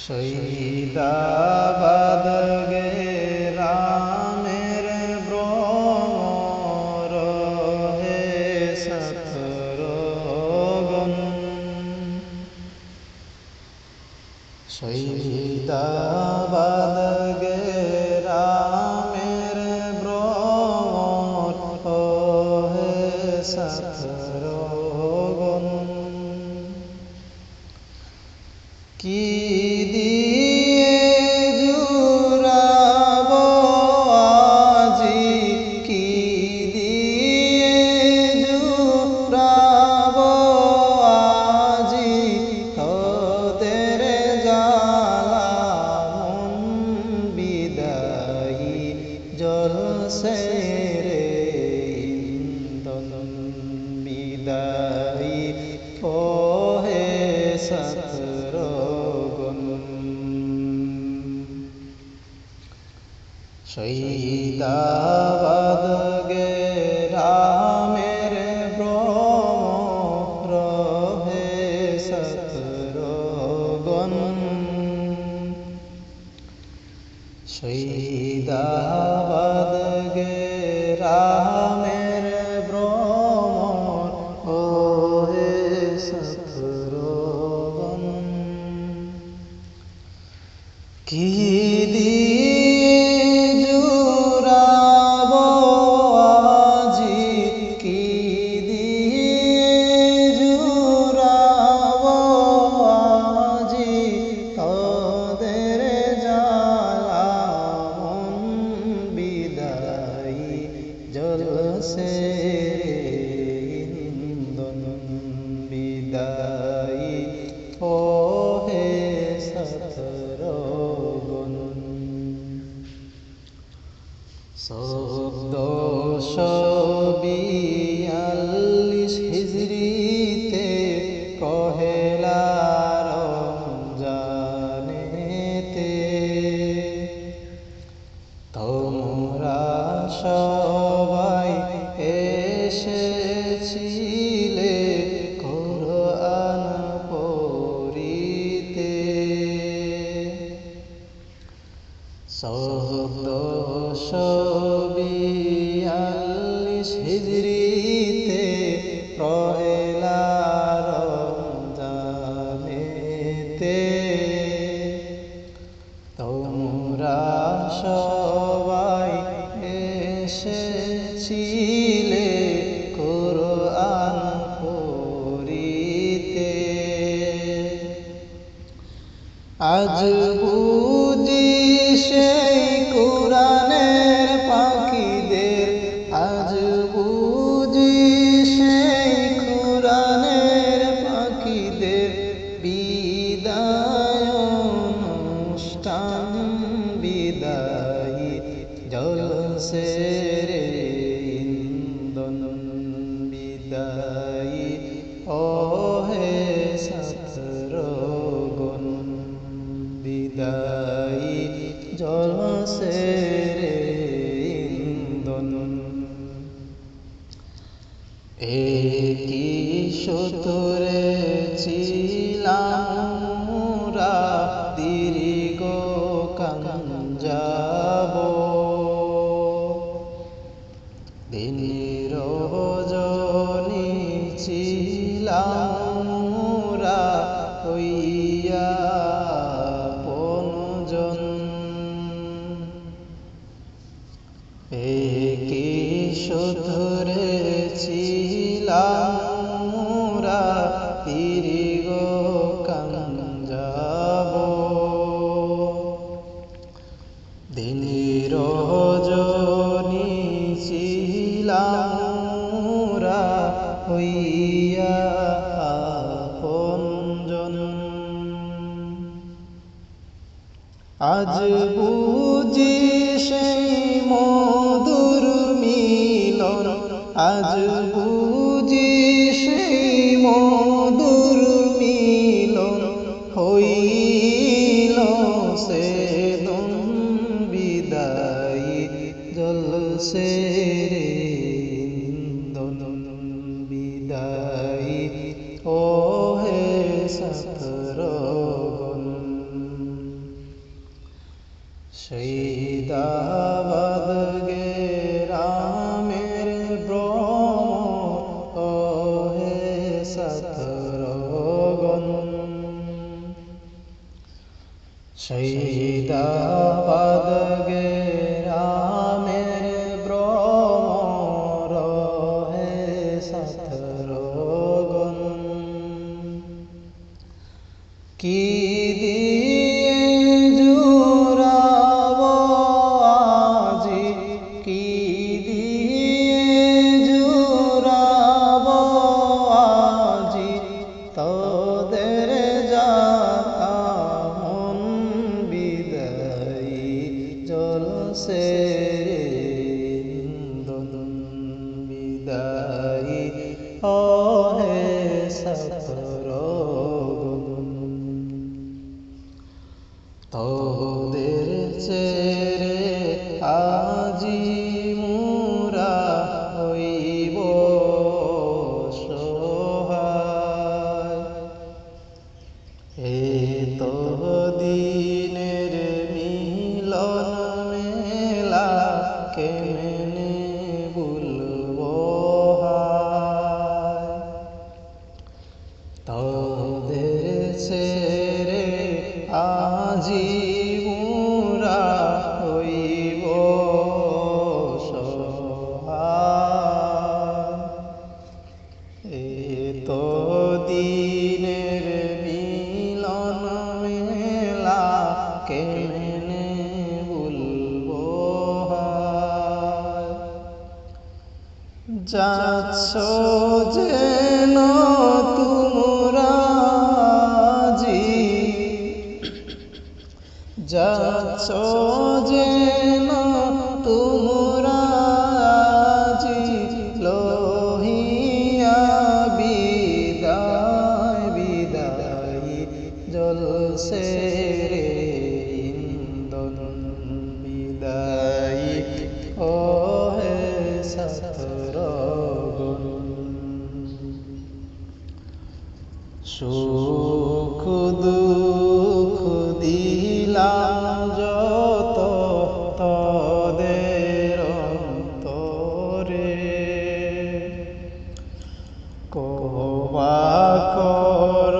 শহীদাবাদ গে রামের ভ্রমর হে সতরগণ। শহীদাবাদ গে রামের ভ্রমর হে সতরগণ। কি দিয়ে জুড়াব আজি, কি দিয়ে জুড়াব আজি তোদের জ্বালা মন বিদায়ী জলসে রে ইন্ধন বিদায়ী ও হে সতরগণ। শহীদাবাদ গে রামের ভ্রমর হে সতরগণ। শহীদাবাদ গে রামের ভ্রমর হে সতরগণ। কি দিয়ে জুড়াব আজি, কি দিয়ে জুড়াব আজি তোদের জ্বালা মন বিদায়ী জলসে রে ইন্ধন বিদায়ী ও হে সতরগণ। 1442 হিজরিতে পহেলা রমজানেতে তোমরা সবাই এসেছিলে কোরআন পড়িতে। 1442 হিজরিতে পহেলা রমজানেতে তোমরা সবাই এসেছিলে কোরআন পড়িতে। আজ বুঝি সেই কোরআনের পাখিদের, আজ বুঝি সেই কোরআনের পাখিদের বিদায় অনুষ্ঠান বিদায়ী জলসে রে ইন্ধন বিদায়ী ও হে সতরগণ বিদায়ী জলসে রে ইন্ধন। একই সূত্রে ছিলাম মোরা দীর্ঘ কাঞ্জাব, দিন রজনী ছিলাম মোরা হইয়া আপনজন। একই সূত্রে ছিলাম মোরা দীর্ঘ কাঞ্জাব, দিন রজনী ছিলাম মোরা হইয়া আপনজন। আজ বুঝি সেই মধুর মিলন, আজ বুঝি সেই মধুর মিলন হইল সেদিন বিদায়ী জলসে রে ইন্ধন বিদায়ী ও হে সতরগণ। শহীদাবাদ গ্রামের ভ্রমর ওহে ছাত্রগণ, শহীদাবাদ গ্রামের ভ্রমর ওহে ছাত্রগণ, কি দিয়ে জুড়াব আজি, কি দিয়ে জুড়াব আজি তোদের জামন বিদায়ী জলসে ইন্ধন বিদায়ী ওহে ছাত্রগণ, তোদের ছেড়ে আজি মুরা হইব সহায়, এ তো দিনের মিলন মেলা কেমনে ভুলব হায়, তোদের ছেড়ে আজি মুরা হইব সহায়, এ তো দিনের মিলন মেলা কেমনে ভুলব হায়, যাচ্ছ যেন তোমরা আজি, যাচ্ছ যেন তোমরা আজি লহিয়া বিদায় বিদায়ী জলসে ইন্ধন বিদায়ী ওহে ছাত্রগণ, সুখ দুঃখ দিলাম যত তোদের অন্তরে, ক্ষমা কর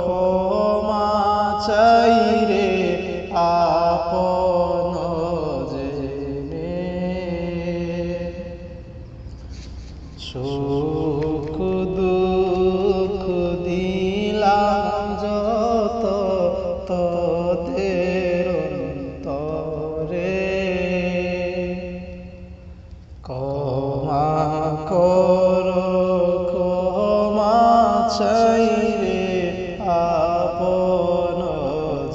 ক্ষমা চাই রে আপন জেনে, সুখ দুঃখ দিলাম যত তোদের অন্তরে, ক্ষমা কর ক্ষমা চাই রে আপন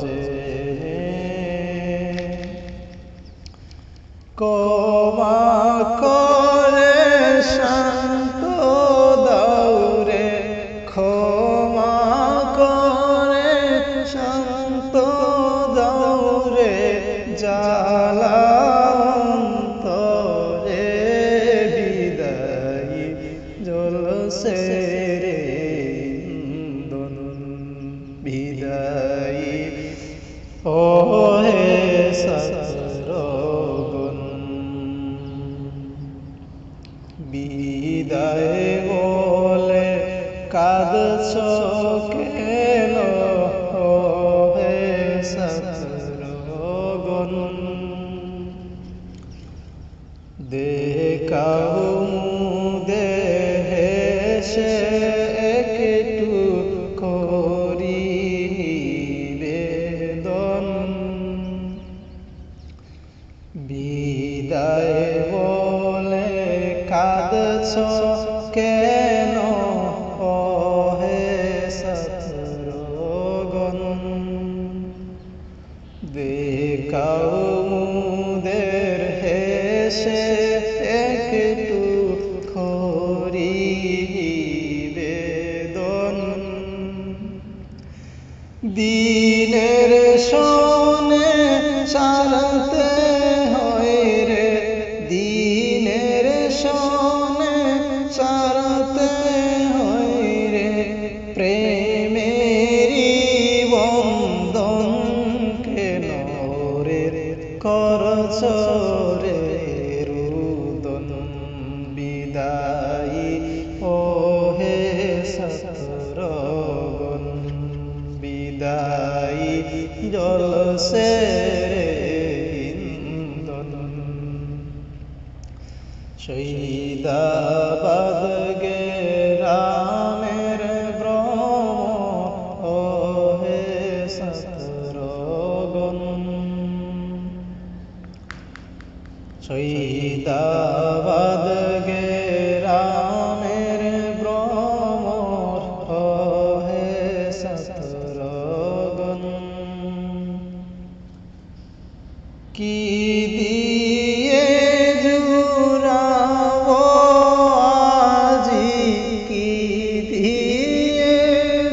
জেনে, ক্ষমা করে শান্ত দাও রে, ক্ষমা করে শান্ত দাও রে জ্বালা অন্তরে বিদায়ী জলসে ইন্ধন বিদায়ী ওহে ছাত্রগণ, বিদায় বলে কাঁদছ কেন ওহে ছাত্রগণ, দেখাও মুদের হেসে একটু করি নিবেদন, বিদায় বলে কাঁদছ কেন ওহে ছাত্রগণ, দেখাও মুদের হেসে একটু করি নিবেদন, দিনের শোনে সারতে হয় রে, দিনের শোনে সারতে হয় রে প্রেমেরি বন্ধন কেন রে বছরের রুদন বিদায়ী ও হে ছাত্রগণ বিদায়ী জলসে শহীদাবাদ গ্রামের ভ্রমর ও হে ছাত্রগণ শহীদাবাদ গ্রামের ভ্রমর ও হে ছাত্রগণ কি দিয়ে জুড়াবো আজি কি দিয়ে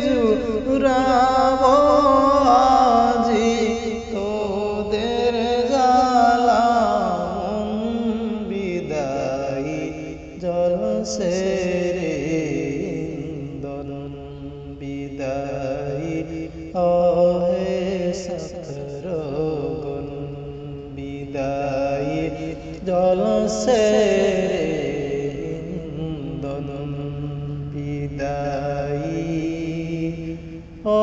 জুড়াবো আজি তোদের জ্বালা বিদায়ী জলসে রে ইন্দন বিদায়ী ও হে ছাত্রগণ বিদায়ী জলসে রে ইন্দন বিদায়ী ও